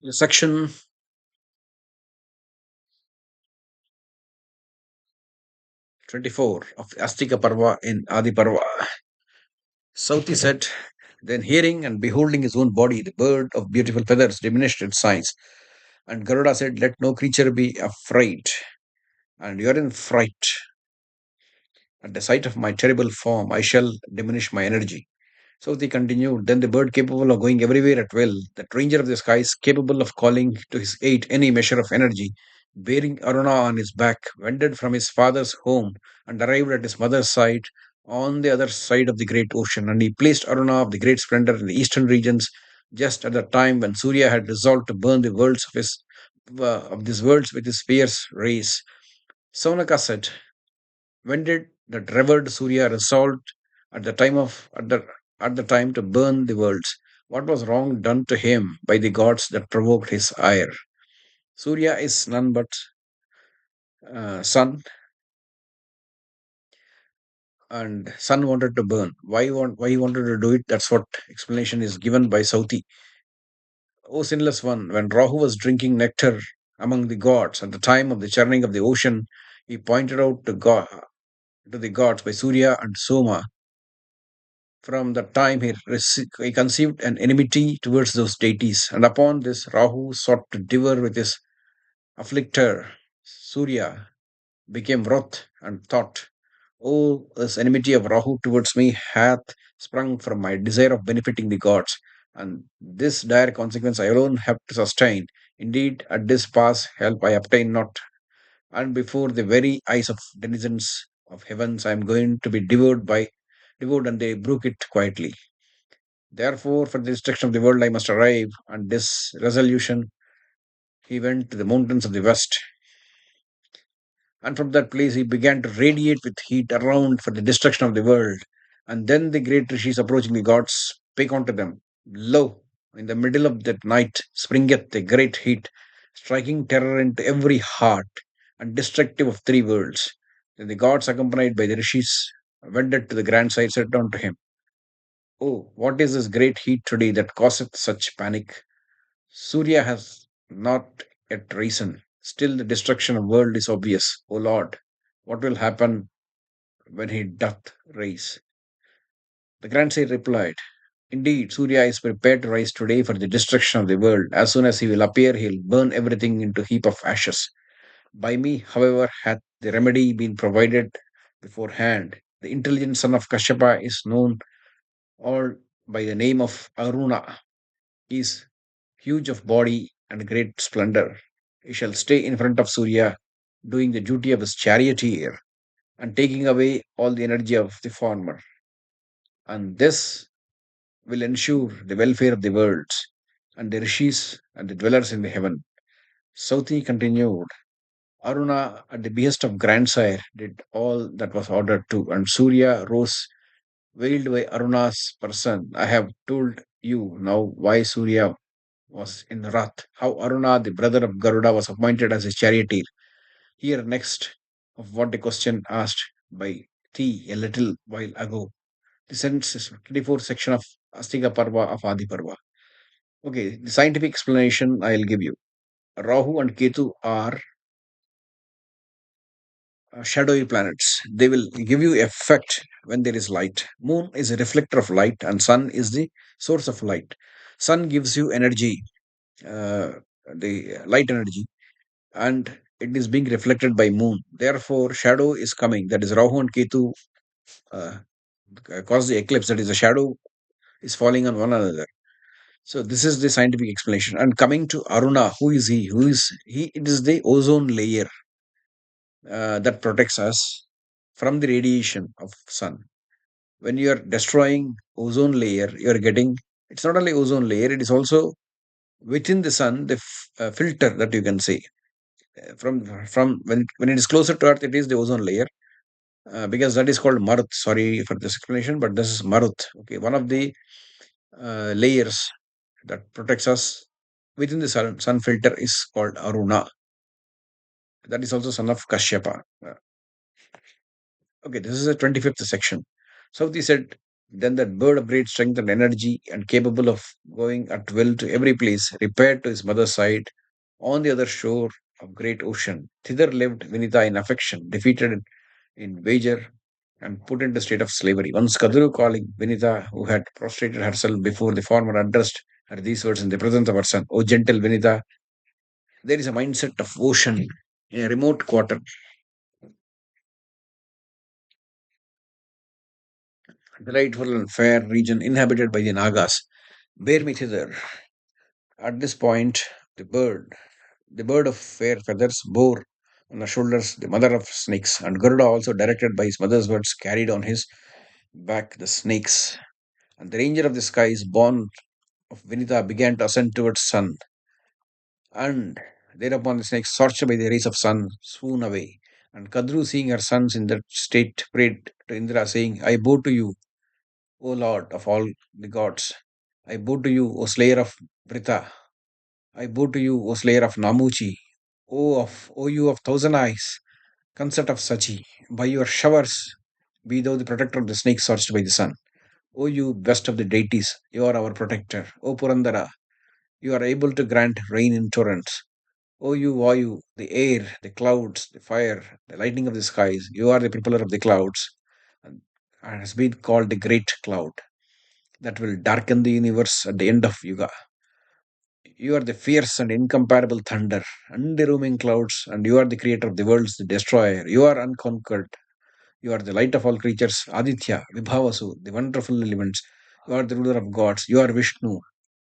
Section 24 of Astika Parva in Adi Parva. Sauti said, then hearing and beholding his own body, the bird of beautiful feathers diminished its size. And Garuda said, let no creature be afraid. And you are in fright. At the sight of my terrible form, I shall diminish my energy. So they continued. Then the bird capable of going everywhere at will, the ranger of the skies capable of calling to his aid any measure of energy, bearing Aruna on his back, wended from his father's home and arrived at his mother's side on the other side of the great ocean. And he placed Aruna of the great splendor in the eastern regions just at the time when Surya had resolved to burn the worlds of these worlds with his fierce rays. Saunaka said, when did that revered Surya resolved at the time to burn the worlds? What was wrong done to him by the gods that provoked his ire? Surya is none but sun, and sun wanted to burn. Why he wanted to do it? That's what explanation is given by Sauti. O sinless one, when Rahu was drinking nectar among the gods at the time of the churning of the ocean, he pointed out to the gods by Surya and Soma. From that time, he conceived an enmity towards those deities, and upon this, Rahu sought to devour with his afflictor. Surya became wroth and thought, oh, this enmity of Rahu towards me hath sprung from my desire of benefiting the gods, and this dire consequence I alone have to sustain. Indeed, at this pass help I obtain not, and before the very eyes of denizens of heavens I am going to be devoured, and they broke it quietly. Therefore, for the destruction of the world, I must arrive. And this resolution, he went to the mountains of the west. And from that place, he began to radiate with heat around for the destruction of the world. And then the great rishis approaching the gods spake unto them, lo, in the middle of that night springeth a great heat, striking terror into every heart and destructive of three worlds. Then the gods, accompanied by the rishis, wended to the grand side, said unto him, oh, what is this great heat today that causeth such panic? Surya has not yet risen. Still, the destruction of world is obvious. O Lord, what will happen when he doth rise? The grandsire replied, indeed, Surya is prepared to rise today for the destruction of the world. As soon as he will appear, he will burn everything into a heap of ashes. By me, however, hath the remedy been provided beforehand. The intelligent son of Kashyapa is known all by the name of Aruna. He is huge of body and great splendor. He shall stay in front of Surya, doing the duty of his charioteer and taking away all the energy of the former. And this will ensure the welfare of the worlds and the rishis and the dwellers in the heaven. Sauti continued. Aruna, at the behest of grandsire, did all that was ordered to, and Surya rose, veiled by Aruna's person. I have told you now why Surya was in wrath, how Aruna, the brother of Garuda, was appointed as his charioteer. Here next of what the question asked by thee a little while ago. The sentence is 24th section of Astika Parva of Adi Parva. Okay, the scientific explanation I'll give you. Rahu and Ketu are shadowy planets. They will give you effect when there is light. Moon is a reflector of light, and sun is the source of light. Sun gives you energy, uh, the light energy, and it is being reflected by moon. Therefore, shadow is coming. That is Rahu and Ketu uh, cause the eclipse. That is, the shadow is falling on one another. So this is the scientific explanation. And coming to Aruna, who is he? Who is he? It is the ozone layer that protects us from the radiation of sun. When you are destroying ozone layer, you are getting. It's not only ozone layer; it is also within the sun the filter that you can see from when it is closer to Earth, it is the ozone layer because that is called Marut. Sorry for this explanation, but this is Marut. Okay, one of the layers that protects us within the sun filter is called Aruna. That is also son of Kashyapa. Okay, this is the 25th section. So they said, Then that bird of great strength and energy and capable of going at will to every place, repaired to his mother's side on the other shore of great ocean. Thither lived Vinita in affection, defeated in wager and put into state of slavery. Once Kadru calling Vinita, who had prostrated herself before the farmer, addressed her these words in the presence of her son. O gentle Vinita, there is a mindset of ocean in a remote quarter, delightful and fair region inhabited by the Nagas. Bear me thither. At this point, the bird of fair feathers, bore on her shoulders the mother of snakes, and Garuda, also directed by his mother's words, carried on his back the snakes. And the ranger of the skies, born of Vinita, began to ascend towards sun, and thereupon the snakes, scorched by the rays of sun, swoon away. And Kadru, seeing her sons in that state, prayed to Indra, saying, I bow to you, O Lord of all the gods. I bow to you, O slayer of Brita. I bow to you, O slayer of Namuchi. O you of thousand eyes, consort of Sachi. By your showers, be thou the protector of the snakes scorched by the sun. O you best of the deities, you are our protector. O Purandara, you are able to grant rain in torrents. O you Vayu, the air, the clouds, the fire, the lightning of the skies, you are the propeller of the clouds, and has been called the great cloud that will darken the universe at the end of Yuga. You are the fierce and incomparable thunder, and the roaming clouds, and you are the creator of the worlds, the destroyer. You are unconquered. You are the light of all creatures, Aditya, Vibhavasu, the wonderful elements. You are the ruler of gods. You are Vishnu.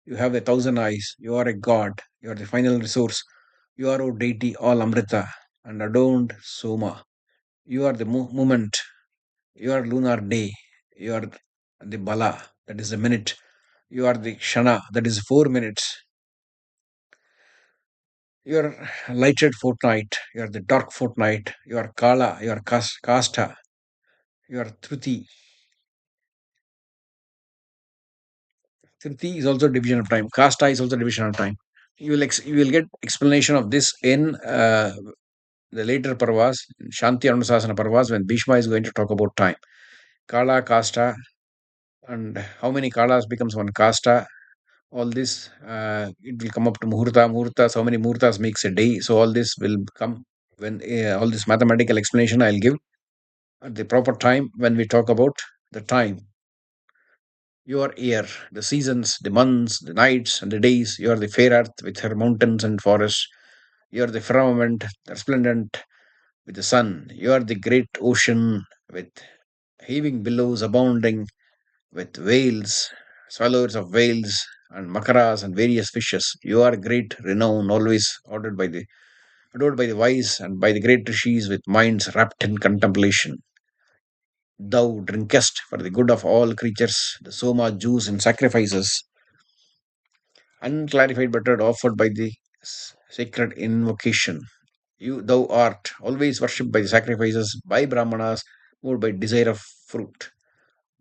You have a thousand eyes. You are a god. You are the final resource. You are, O deity, all Amrita, and adorned Soma. You are the moment. You are lunar day. You are the Bala, that is a minute. You are the Shana, that is 4 minutes. You are lighted fortnight. You are the dark fortnight. You are Kala. You are Kasta. You are Truti. Truti is also division of time. Kasta is also division of time. You will get explanation of this in the later parvas, Shanti Anusasana parvas, when Bhishma is going to talk about time. Kala, Kasta, and how many Kalas becomes one Kasta. All this, it will come up to Muhurta. Muhurtas, how many Muhurtas makes a day. So all this will come when all this mathematical explanation I'll give at the proper time when we talk about the time. You are air, the seasons, the months, the nights, and the days. You are the fair earth with her mountains and forests. You are the firmament, resplendent with the sun. You are the great ocean with heaving billows abounding with whales, swallows of whales, and makaras and various fishes. You are great renown, always adored by the wise and by the great rishis with minds wrapped in contemplation. Thou drinkest for the good of all creatures the soma juice and sacrifices, unclarified buttered offered by the sacred invocation. Thou art always worshipped by the sacrifices, by Brahmanas, moved by desire of fruit.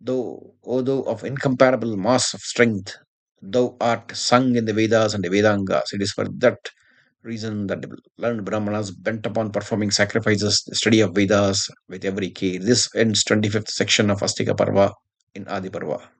Thou of incomparable mass of strength, thou art sung in the Vedas and the Vedangas. It is for that reason that the learned Brahmanas bent upon performing sacrifices, the study of Vedas with every care. This ends 25th section of Astika Parva in Adi Parva.